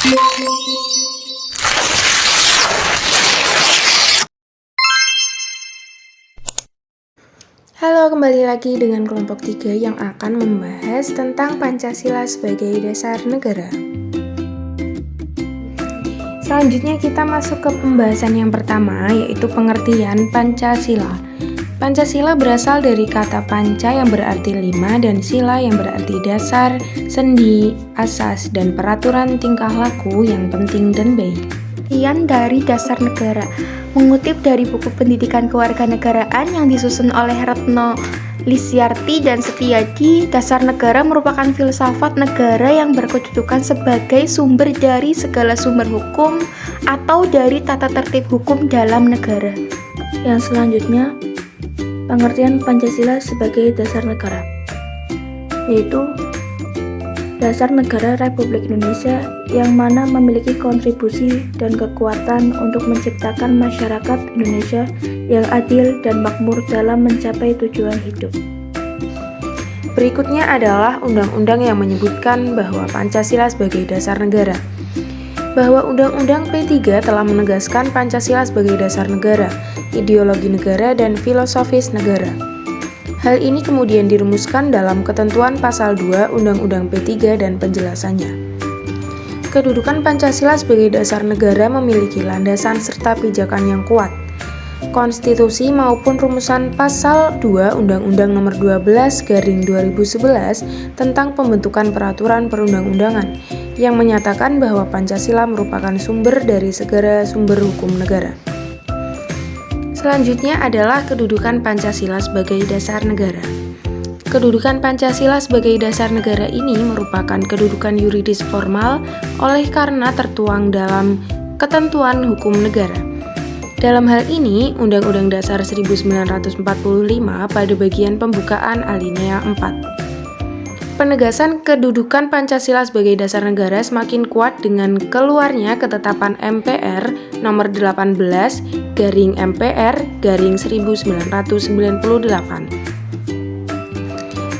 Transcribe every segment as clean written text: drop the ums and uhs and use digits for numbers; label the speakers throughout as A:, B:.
A: Halo, kembali lagi dengan kelompok 3 yang akan membahas tentang Pancasila sebagai dasar negara. Selanjutnya kita masuk ke pembahasan yang pertama, yaitu pengertian Pancasila. Pancasila berasal dari kata panca yang berarti 5 dan sila yang berarti dasar, sendi, asas, dan peraturan tingkah laku yang penting dan baik.
B: Pengertian dari dasar negara mengutip dari buku pendidikan kewarganegaraan yang disusun oleh Retno Lisyarti dan Setiadi. Dasar negara merupakan filsafat negara yang berkedudukan sebagai sumber dari segala sumber hukum atau dari tata tertib hukum dalam negara.
C: Yang selanjutnya, pengertian Pancasila sebagai dasar negara, yaitu dasar negara Republik Indonesia yang mana memiliki kontribusi dan kekuatan untuk menciptakan masyarakat Indonesia yang adil dan makmur dalam mencapai tujuan hidup.
A: Berikutnya adalah undang-undang yang menyebutkan bahwa Pancasila sebagai dasar negara. Bahwa Undang-Undang P3 telah menegaskan Pancasila sebagai dasar negara, ideologi negara, dan filosofis negara. Hal ini kemudian dirumuskan dalam ketentuan pasal 2 Undang-Undang P3 dan penjelasannya. Kedudukan Pancasila sebagai dasar negara memiliki landasan serta pijakan yang kuat. Konstitusi maupun rumusan pasal 2 Undang-Undang Nomor 12/2011 tentang pembentukan peraturan perundang-undangan yang menyatakan bahwa Pancasila merupakan sumber dari segala sumber hukum negara. Selanjutnya adalah kedudukan Pancasila sebagai dasar negara. Kedudukan Pancasila sebagai dasar negara ini merupakan kedudukan yuridis formal oleh karena tertuang dalam ketentuan hukum negara. Dalam hal ini, Undang-Undang Dasar 1945 pada bagian pembukaan alinea 4. Penegasan kedudukan Pancasila sebagai dasar negara semakin kuat dengan keluarnya ketetapan MPR nomor 18/MPR/1998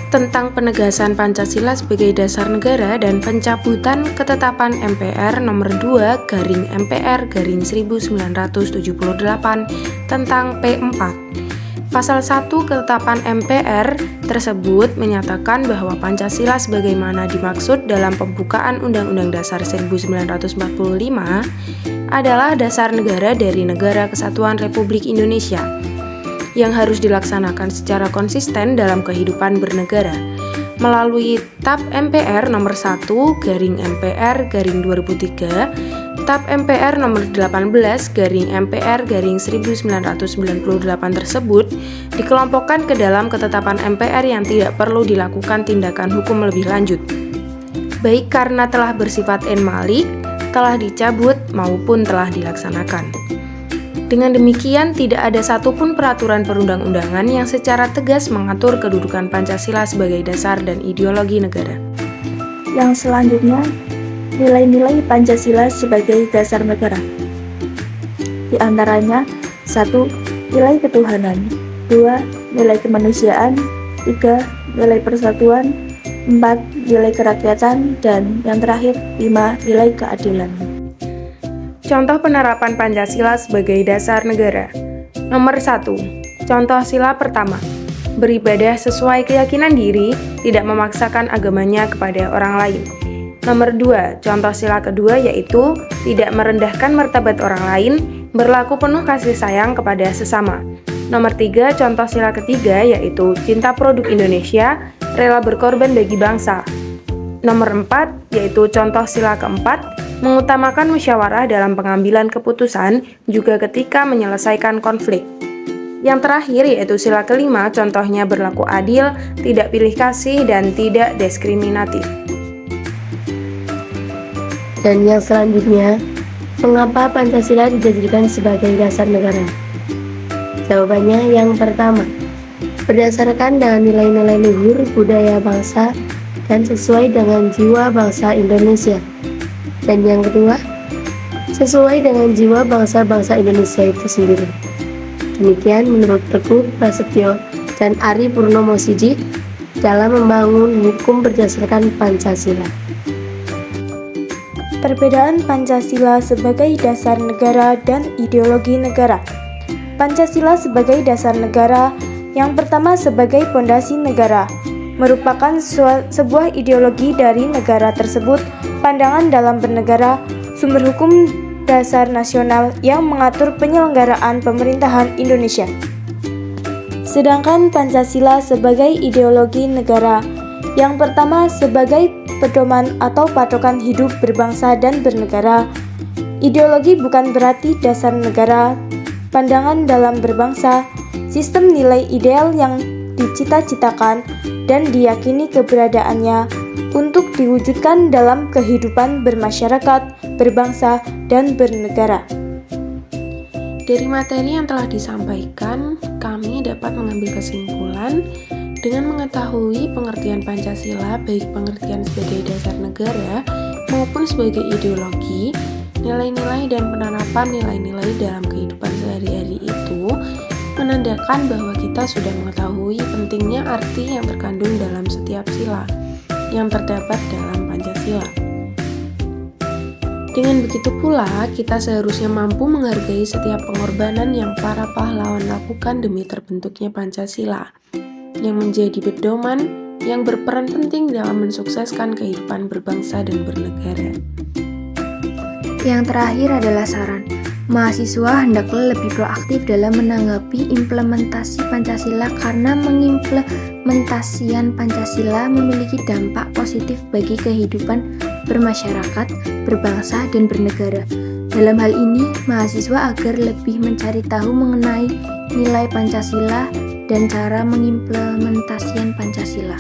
A: tentang penegasan Pancasila sebagai dasar negara dan pencabutan ketetapan MPR nomor 2/MPR/1978 tentang P4. Pasal 1 ketetapan MPR tersebut menyatakan bahwa Pancasila sebagaimana dimaksud dalam pembukaan Undang-Undang Dasar 1945 adalah dasar negara dari Negara Kesatuan Republik Indonesia yang harus dilaksanakan secara konsisten dalam kehidupan bernegara melalui TAP MPR nomor 1/MPR/2003, TAP MPR nomor 18/MPR/1998 tersebut dikelompokkan ke dalam ketetapan MPR yang tidak perlu dilakukan tindakan hukum lebih lanjut, baik karena telah bersifat en-malik, telah dicabut, maupun telah dilaksanakan. Dengan demikian, tidak ada satupun peraturan perundang-undangan yang secara tegas mengatur kedudukan Pancasila sebagai dasar dan ideologi negara.
C: Yang selanjutnya, nilai-nilai Pancasila sebagai dasar negara. Di antaranya, 1. Nilai ketuhanan, 2. Nilai kemanusiaan, 3. Nilai persatuan, 4. Nilai kerakyatan, dan yang terakhir, 5. Nilai keadilan.
A: Contoh penerapan Pancasila sebagai dasar negara. Nomor 1. Contoh sila pertama. Beribadah sesuai keyakinan diri, tidak memaksakan agamanya kepada orang lain. Nomor 2. Contoh sila kedua yaitu tidak merendahkan martabat orang lain, berlaku penuh kasih sayang kepada sesama. Nomor 3. Contoh sila ketiga yaitu cinta produk Indonesia, rela berkorban bagi bangsa. Nomor 4. Yaitu contoh sila keempat, mengutamakan musyawarah dalam pengambilan keputusan juga ketika menyelesaikan konflik. Yang terakhir yaitu sila kelima, contohnya berlaku adil, tidak pilih kasih, dan tidak diskriminatif.
C: Dan yang selanjutnya, mengapa Pancasila dijadikan sebagai dasar negara? Jawabannya yang pertama, berdasarkan dengan nilai-nilai luhur budaya bangsa dan sesuai dengan jiwa bangsa Indonesia. Dan yang kedua, sesuai dengan jiwa bangsa-bangsa Indonesia itu sendiri. Demikian menurut Teguh Prasetyo dan Ari Purnomo Sidi dalam membangun hukum berdasarkan Pancasila.
B: Perbedaan Pancasila sebagai dasar negara dan ideologi negara. Pancasila sebagai dasar negara, yang pertama sebagai pondasi negara, merupakan sebuah ideologi dari negara tersebut, pandangan dalam bernegara, sumber hukum dasar nasional yang mengatur penyelenggaraan pemerintahan Indonesia. Sedangkan Pancasila sebagai ideologi negara, yang pertama sebagai pedoman atau patokan hidup berbangsa dan bernegara. Ideologi bukan berarti dasar negara, pandangan dalam berbangsa, sistem nilai ideal yang dicita-citakan dan diyakini keberadaannya untuk diwujudkan dalam kehidupan bermasyarakat, berbangsa, dan bernegara.
A: Dari materi yang telah disampaikan, kami dapat mengambil kesimpulan dengan mengetahui pengertian Pancasila, baik pengertian sebagai dasar negara maupun sebagai ideologi, nilai-nilai dan penerapan nilai-nilai dalam kehidupan sehari-hari itu menandakan bahwa kita sudah mengetahui pentingnya arti yang terkandung dalam setiap sila yang terdapat dalam Pancasila. Dengan begitu pula, kita seharusnya mampu menghargai setiap pengorbanan yang para pahlawan lakukan demi terbentuknya Pancasila, yang menjadi pedoman yang berperan penting dalam mensukseskan kehidupan berbangsa dan bernegara.
B: Yang terakhir adalah saran. Mahasiswa hendaklah lebih proaktif dalam menanggapi implementasi Pancasila karena mengimplementasian Pancasila memiliki dampak positif bagi kehidupan bermasyarakat, berbangsa, dan bernegara. Dalam hal ini, mahasiswa agar lebih mencari tahu mengenai nilai Pancasila dan cara mengimplementasikan Pancasila.